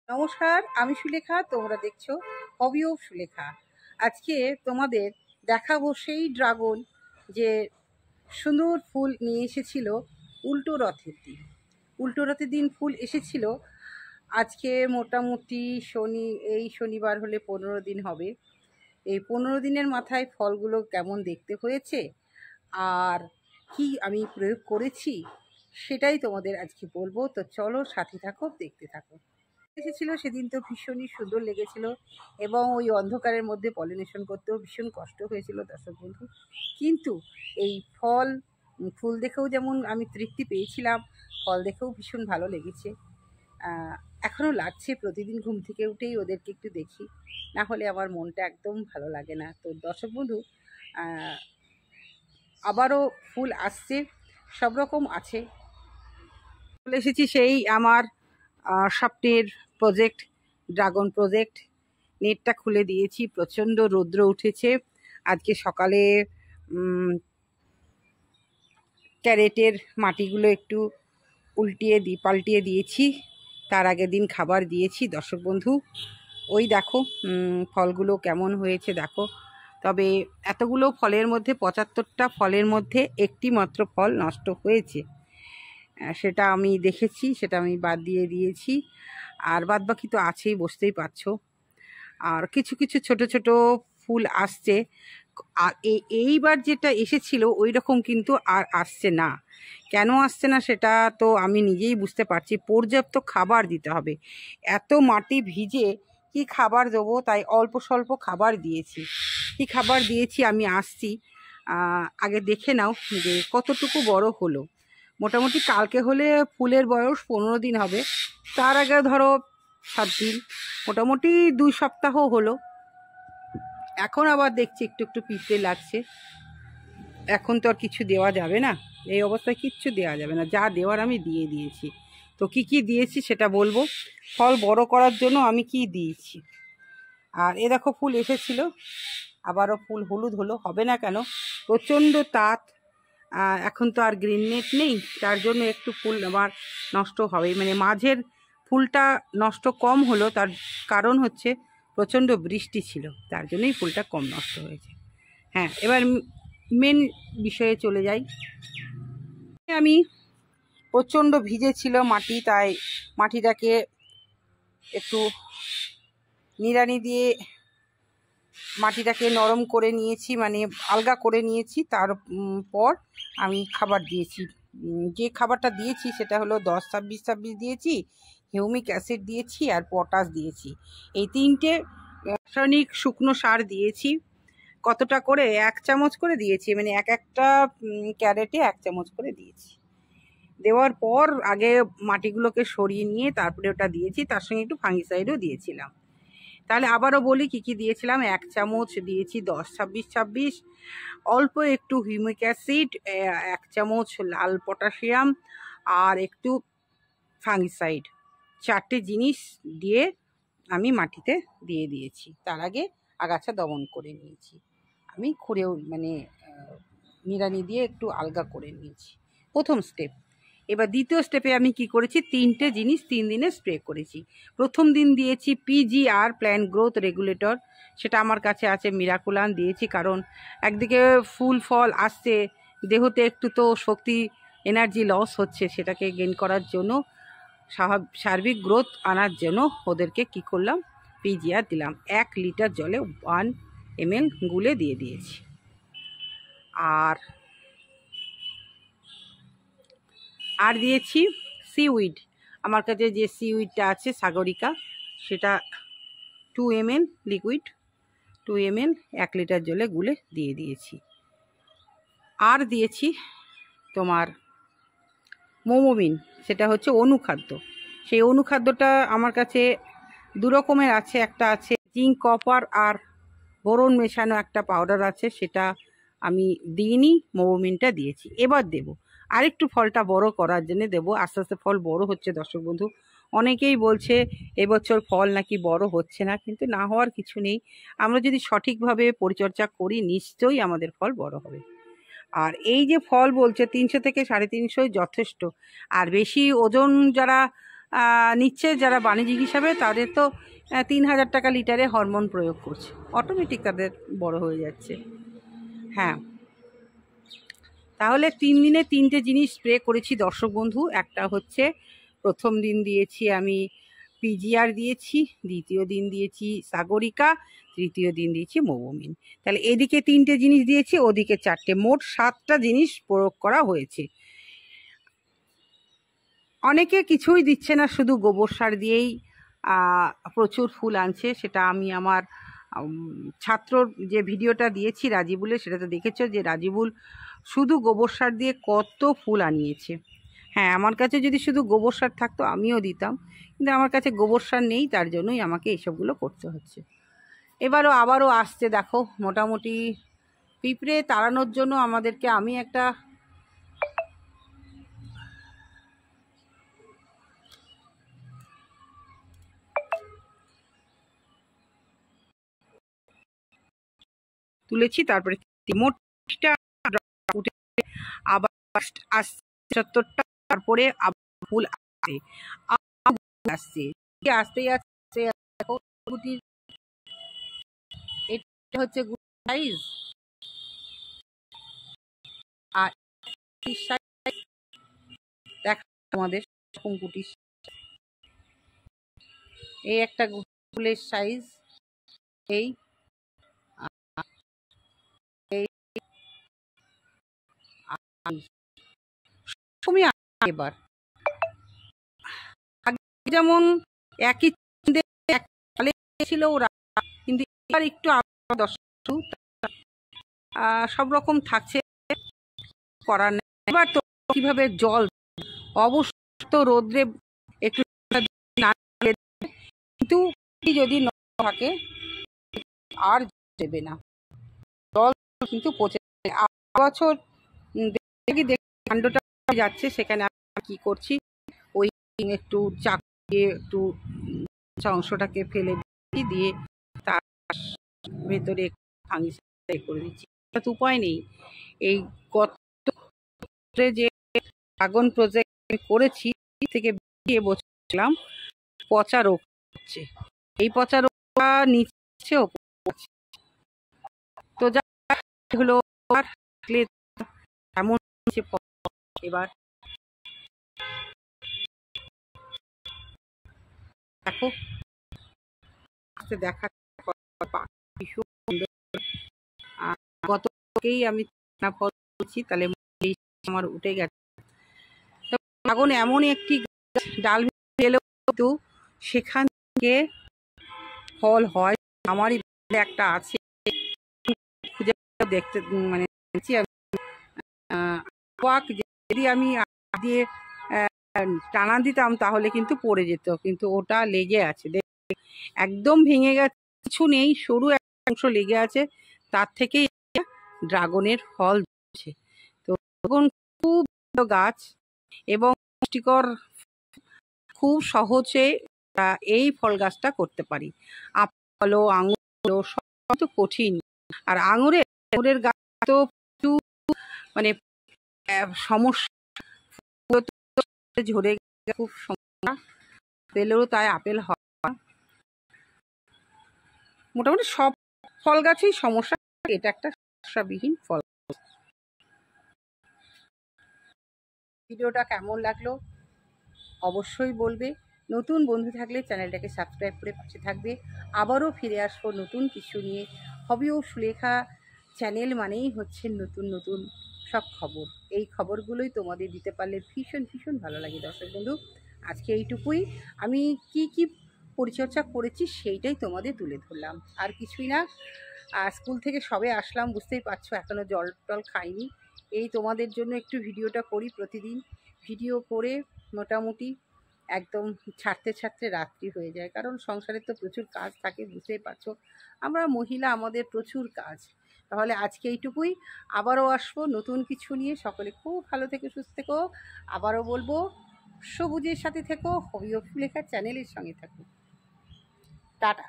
নমস্কার, আমি সুলেখা। তোমরা দেখছো হবি অফ সুলেখা। আজকে তোমাদের দেখাবো সেই ড্রাগন যে সুন্দর ফুল নিয়ে এসেছিল উল্টো রথের দিন। উল্টো রথের দিন ফুল এসেছিল। আজকে মোটামুটি এই শনিবার হলে 15 দিন হবে। এই 15 দিনের মাথায় ফলগুলো কেমন দেখতে হয়েছে আর কি আমি প্রয়োগ করেছি সেটাই তোমাদের আজকে বলবো। তো চলো, সাথে থাকো, দেখতে থাকো। এসেছিল সেদিন তো ভীষণই সুন্দর লেগেছিল এবং ওই অন্ধকারের মধ্যে পলিনেশন করতেও ভীষণ কষ্ট হয়েছিল দর্শক বন্ধু। কিন্তু এই ফুল দেখেও যেমন আমি তৃপ্তি পেয়েছিলাম, ফল দেখেও ভীষণ ভালো লেগেছে। এখনও লাগছে, প্রতিদিন ঘুম থেকে উঠেই ওদেরকে একটু দেখি, না হলে আমার মনটা একদম ভালো লাগে না। তো দর্শক বন্ধু, আবারও ফুল আসছে, সব রকম আছে। চলে এসেছি সেই আমার স্বপ্নের প্রজেক্ট, ড্রাগন প্রজেক্ট। নেটটা খুলে দিয়েছি, প্রচণ্ড রৌদ্র উঠেছে। আজকে সকালে ক্যারেটের মাটিগুলো একটু পাল্টিয়ে দিয়েছি। তার আগের দিন খাবার দিয়েছি দর্শক বন্ধু। ওই দেখো ফলগুলো কেমন হয়েছে দেখো। তবে এতগুলো ফলের মধ্যে 75টা ফলের মধ্যে একটি মাত্র ফল নষ্ট হয়েছে, সেটা আমি দেখেছি, সেটা আমি বাদ দিয়ে দিয়েছি। আর বাদবাকি তো আছেই, বুঝতেই পারছো। আর কিছু কিছু ছোট ছোট ফুল আসছে। আর এইবার যেটা এসেছিল ওই রকম কিন্তু আর আসছে না। কেন আসছে না সেটা তো আমি নিজেই বুঝতে পারছি। পর্যাপ্ত খাবার দিতে হবে। এত মাটি ভিজে কি খাবার দেবো, তাই অল্প স্বল্প খাবার দিয়েছি। কি খাবার দিয়েছি আমি আসছি, আগে দেখে নাও যে কতটুকু বড় হলো। মোটামুটি কালকে হলে ফুলের বয়স 15 দিন হবে, তার আগে ধরো 7 দিন, মোটামুটি 2 সপ্তাহ হলো। এখন আবার দেখছি একটু একটু পিঁপড়ে লাগছে। এখন তো আর কিছু দেওয়া যাবে না, এই অবস্থায় কিচ্ছু দেওয়া যাবে না, যা দেওয়ার আমি দিয়ে দিয়েছি। তো কি কি দিয়েছি সেটা বলবো। ফল বড় করার জন্য আমি কি দিয়েছি। আর এ দেখো ফুল এসেছিল, আবারও ফুল হলুদ হলো, হবে না কেন, প্রচণ্ড তাত। এখন তো আর গ্রিন নেট নেই, তার জন্য একটু ফুল আমার নষ্ট হবে। মানে মাঝের ফুলটা নষ্ট কম হলো, তার কারণ হচ্ছে প্রচণ্ড বৃষ্টি ছিল, তার জন্যই ফুলটা কম নষ্ট হয়েছে। হ্যাঁ, এবার মেন বিষয়ে চলে যাই। আমি প্রচণ্ড ভিজে ছিল মাটি, তাই মাটিটাকে একটু নিড়ানি দিয়ে মাটিটাকে নরম করে নিয়েছি, মানে আলগা করে নিয়েছি। তারপর আমি খাবার দিয়েছি। যে খাবারটা দিয়েছি সেটা হলো 10-26-26 দিয়েছি, হিউমিক অ্যাসিড দিয়েছি আর পটাশ দিয়েছি। এই 3টে রাসায়নিক শুকনো সার দিয়েছি। কতটা করে, 1 চামচ করে দিয়েছি, মানে একটা ক্যারেটে 1 চামচ করে দিয়েছি। দেওয়ার পর আগে মাটিগুলোকে সরিয়ে নিয়ে তারপরে ওটা দিয়েছি, তার সঙ্গে একটু ফাঙ্গিসাইডও দিয়েছিলাম। তাহলে আবারও বলি কি কি দিয়েছিলাম। 1 চামচ দিয়েছি 10-26-26, অল্প একটু হিউমিক অ্যাসিড, 1 চামচ লাল পটাশিয়াম আর একটু ফাঙ্গিসাইড। 4টে জিনিস দিয়ে আমি মাটিতে দিয়ে দিয়েছি। তার আগে আগাছা দমন করে নিয়েছি, আমি খুঁড়েও মানে নিড়ানি দিয়ে একটু আলগা করে নিয়েছি, প্রথম স্টেপ। এবার দ্বিতীয় স্টেপে আমি কি করেছি, 3টে জিনিস 3 দিনে স্প্রে করেছি। প্রথম দিন দিয়েছি পিজিআর, প্ল্যান্ট গ্রোথ রেগুলেটর, সেটা আমার কাছে আছে। মিরাকুলান দিয়েছি, কারণ একদিকে ফুল ফল আসছে, দেহতে একটু তো শক্তি এনার্জি লস হচ্ছে, সেটাকে গেইন করার জন্য, সার্বিক গ্রোথ আনার জন্য ওদেরকে কি করলাম, পিজিআর দিলাম। 1 লিটার জলে 1 ml গুলে দিয়ে দিয়েছি। আর দিয়েছি সিউইড। আমার কাছে যে সিউইডটা আছে সাগরিকা, সেটা 2 ml লিকুইড, 2 ml 1 লিটার জলে গুলে দিয়ে দিয়েছি। আর দিয়েছি তোমার মোমোমিন, সেটা হচ্ছে অনুখাদ্য। সেই অনুখাদ্যটা আমার কাছে 2 রকমের আছে। একটা আছে জিঙ্ক কপার আর বোরন মেশানো একটা পাউডার আছে, সেটা আমি দিইনি, মোমোমিনটা দিয়েছি। এবার দেব আরেকটু ফলটা বড় করার জন্য দেবো। আস্তে আস্তে ফল বড় হচ্ছে দর্শক বন্ধু। অনেকেই বলছে এবছর ফল নাকি বড় হচ্ছে না, কিন্তু না হওয়ার কিছু নেই। আমরা যদি সঠিকভাবে পরিচর্যা করি নিশ্চয়ই আমাদের ফল বড় হবে। আর এই যে ফল বলছে 300 থেকে 350 যথেষ্ট। আর বেশি ওজন যারা নিচ্ছে যারা বাণিজ্যিক হিসাবে, তাদের তো 3,000 টাকা লিটারে হরমোন প্রয়োগ করছে, অটোমেটিক তাদের বড় হয়ে যাচ্ছে। হ্যাঁ, তাহলে 3 দিনে 3টে জিনিস স্প্রে করেছি দর্শক বন্ধু। একটা হচ্ছে প্রথম দিন দিয়েছি আমি পিজিআর দিয়েছি, দ্বিতীয় দিন দিয়েছি সাগরিকা, তৃতীয় দিন দিয়েছি মোবোমিন। তাহলে এদিকে 3টে জিনিস দিয়েছি, ওদিকে 4টে, মোট 7টা জিনিস প্রয়োগ করা হয়েছে। অনেকে কিছুই দিচ্ছে না, শুধু গোবর সার দিয়েই প্রচুর ফুল আনছে। সেটা আমি আমার ছাত্রর যে ভিডিওটা দিয়েছি রাজিবুলের, সেটাতে দেখেছো যে রাজিবুল শুধু গোবর সার দিয়ে কত ফুল আনিয়েছে। হ্যাঁ, আমার কাছে যদি শুধু গোবর সার থাকতো আমিও দিতাম, কিন্তু আমার কাছে গোবর সার নেই, তার জন্যই আমাকে এসবগুলো করতে হচ্ছে। আবারও আসছে দেখো, মোটামুটি পিঁপড়ে তাড়ানোর জন্য আমাদেরকে আমি একটা তুলেছি, তারপরে মোটটা উঠে আবার আসছে 70টা, তারপরে আবার ফুল আসছে আসতেই আসছে। গুটির এটা হচ্ছে সাইজ, আর দেখা আমাদের গুটির এই একটা ফুলের সাইজ, এই এবার যেমন একই ছিল ওরা, কিন্তু এবার একটু সব রকম থাকছে, করার নেই। এবার তো কিভাবে জল অবশ্য রোদ্রে একটু, কিন্তু যদি থাকে আর দেবে না, জল কিন্তু পচে বছর দেখি কাণ্ডটা যাচ্ছে। সেখানে কি করছি, ওই একটু চাকু দিয়ে একটু অংশটাকে ফেলে দিয়ে তার ভেতরে ফাঙ্গিসাইড করে দিচ্ছি। উপায় নেই, এই গত যে ড্রাগন প্রজেক্ট করেছি থেকে বেরিয়ে বসলাম, পচা রোগ হচ্ছে। এই পচা রোগটা নিচ্ছে, তো যা হলো এমন এবার দেখো দেখা গতকেই আমি বলছি, তাহলে আমার উঠে গেছে। ড্রাগন এমন একটি ডাল এলেও কিন্তু সেখান থেকে ফল হয়। আমারই একটা আছে, খুঁজে দেখতে মানে যদি আমি দিয়ে টানা দিতাম তাহলে কিন্তু পড়ে যেত, কিন্তু ওটা লেগে আছে, একদম ভেঙে গেছে কিছু নেই, সরু একটা অংশ লেগে আছে, তার থেকেই ড্রাগনের ফল দিচ্ছে। তো ড্রাগন খুব ভালো গাছ এবং পুষ্টিকর, খুব সহজে এই ফল গাছটা করতে পারি। আপেল আঙুর সব তো কঠিন, আর আঙুরের গাছ তো মানে সমস্যা, ঝরে খুব সমস্যা, আপেলেরও তাই আপেল হয়। মোটামুটি সব ফল গাছেই সমস্যা, এটা একটা সমস্যাবিহীন ফল। ভিডিওটা কেমন লাগলো অবশ্যই বলবে। নতুন বন্ধু থাকলে চ্যানেলটাকে সাবস্ক্রাইব করে পাশে থাকবে। আবারও ফিরে আসবো নতুন কিছু নিয়ে। হবি ও সুলেখা চ্যানেল মানেই হচ্ছে নতুন নতুন সব খবর। এই খবরগুলোই তোমাদের দিতে পারলে ভীষণ ভীষণ ভালো লাগে দর্শক বন্ধু। আজকে এইটুকুই, আমি কি পরিচর্যা করেছি সেইটাই তোমাদের তুলে ধরলাম, আর কিছুই না। স্কুল থেকে সবে আসলাম, বুঝতেই পারছো এখনও জল টল খাইনি। এই তোমাদের জন্য একটু ভিডিওটা করি, প্রতিদিন ভিডিও করে মোটামুটি একদম ছাড়তে রাত্রি হয়ে যায়, কারণ সংসারে তো প্রচুর কাজ থাকে, বুঝতেই পারছো আমরা মহিলা, আমাদের প্রচুর কাজ। তাহলে আজকে এইটুকুই, আবারও আসবো নতুন কিছু নিয়ে। সকলে খুব ভালো থেকো, সুস্থ থেকো। আবারও বলবো, সবুজের সাথে থেকো, হবি ও সুলেখা চ্যানেলের সঙ্গে থাকো। টাটা।